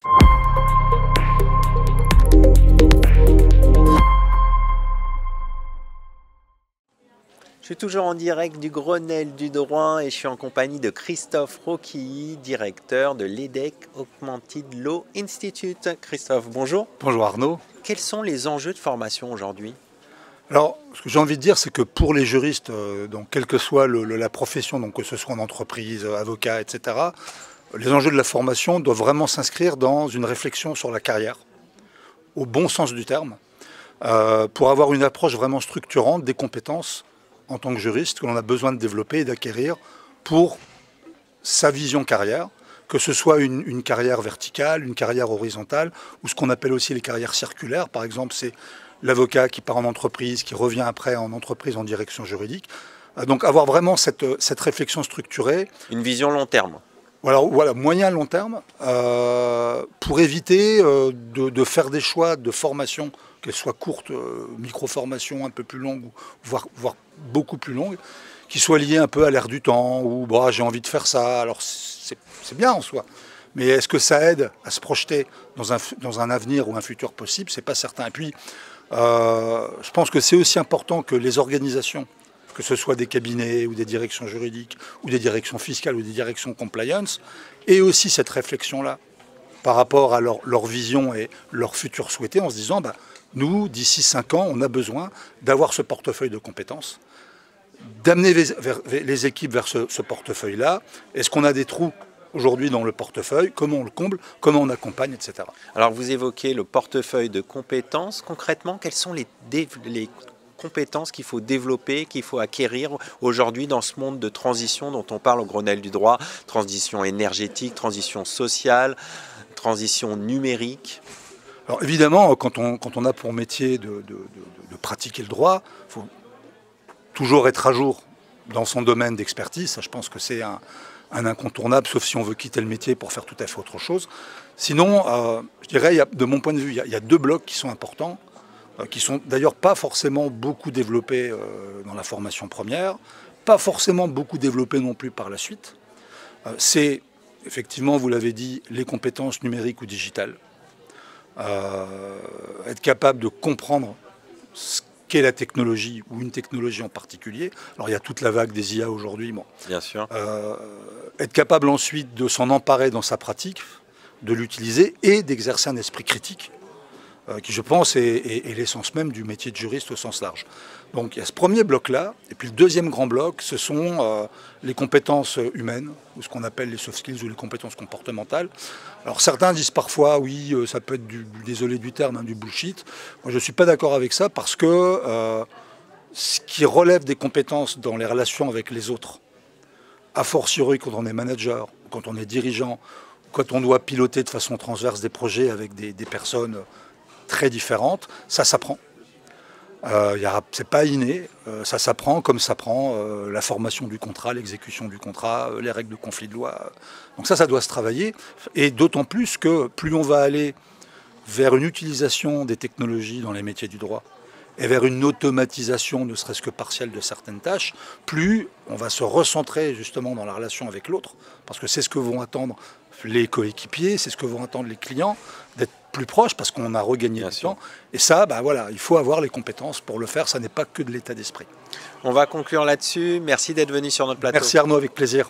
Je suis toujours en direct du Grenelle du droit et je suis en compagnie de Christophe Roquilly, directeur de l'EDEC Augmented Law Institute. Christophe, bonjour. Bonjour Arnaud. Quels sont les enjeux de formation aujourd'hui? Alors, ce que j'ai envie de dire, c'est que pour les juristes, donc quelle que soit la profession, donc que ce soit en entreprise, avocat, etc., les enjeux de la formation doivent vraiment s'inscrire dans une réflexion sur la carrière, au bon sens du terme, pour avoir une approche vraiment structurante des compétences en tant que juriste que l'on a besoin de développer et d'acquérir pour sa vision carrière, que ce soit une carrière verticale, une carrière horizontale, ou ce qu'on appelle aussi les carrières circulaires. Par exemple, c'est l'avocat qui part en entreprise, qui revient après en entreprise en direction juridique. Donc avoir vraiment cette réflexion structurée. Une vision long terme. Voilà, moyen-long terme, pour éviter de faire des choix de formation, qu'elles soient courtes, micro-formations un peu plus longues, voire beaucoup plus longues, qui soient liées un peu à l'air du temps, ou bah, j'ai envie de faire ça, alors c'est bien en soi. Mais est-ce que ça aide à se projeter dans un avenir ou un futur possible? C'est pas certain. Et puis, je pense que c'est aussi important que les organisations, que ce soit des cabinets ou des directions juridiques ou des directions fiscales ou des directions compliance, aient aussi cette réflexion-là par rapport à leur vision et leur futur souhaité, en se disant, bah, nous, d'ici 5 ans, on a besoin d'avoir ce portefeuille de compétences, d'amener les équipes vers ce portefeuille-là. Est-ce qu'on a des trous aujourd'hui dans le portefeuille? Comment on le comble? Comment on accompagne, etc. Alors, vous évoquez le portefeuille de compétences. Concrètement, quelles sont les compétences qu'il faut développer, qu'il faut acquérir aujourd'hui dans ce monde de transition dont on parle au Grenelle du droit? Transition énergétique, transition sociale, transition numérique. Alors évidemment, quand on a pour métier de pratiquer le droit, il faut toujours être à jour dans son domaine d'expertise. Ça, je pense que c'est un incontournable, sauf si on veut quitter le métier pour faire tout à fait autre chose. Sinon, je dirais, de mon point de vue, il y a 2 blocs qui sont importants, qui sont d'ailleurs pas forcément beaucoup développés dans la formation première, pas forcément beaucoup développés non plus par la suite. C'est, effectivement, vous l'avez dit, les compétences numériques ou digitales. Être capable de comprendre ce qu'est la technologie ou une technologie en particulier. Alors il y a toute la vague des IA aujourd'hui. Bon. Bien sûr. Être capable ensuite de s'en emparer dans sa pratique, de l'utiliser et d'exercer un esprit critique, qui je pense est l'essence même du métier de juriste au sens large. Donc il y a ce premier bloc-là, et puis le deuxième grand bloc, ce sont les compétences humaines, ou ce qu'on appelle les soft skills ou les compétences comportementales. Alors certains disent parfois, oui, ça peut être désolé du terme, hein, du bullshit. Moi je ne suis pas d'accord avec ça, parce que ce qui relève des compétences dans les relations avec les autres, a fortiori quand on est manager, quand on est dirigeant, quand on doit piloter de façon transverse des projets avec des personnes très différentes, ça s'apprend. C'est pas inné, ça s'apprend comme s'apprend la formation du contrat, l'exécution du contrat, les règles de conflit de loi. Donc ça doit se travailler, et d'autant plus que plus on va aller vers une utilisation des technologies dans les métiers du droit, et vers une automatisation, ne serait-ce que partielle, de certaines tâches, plus on va se recentrer justement dans la relation avec l'autre, parce que c'est ce que vont attendre les coéquipiers, c'est ce que vont attendre les clients, d'être plus proches, parce qu'on a regagné du temps. Et ça, bah voilà, il faut avoir les compétences pour le faire, ça n'est pas que de l'état d'esprit. On va conclure là-dessus. Merci d'être venu sur notre plateau. Merci Arnaud, avec plaisir.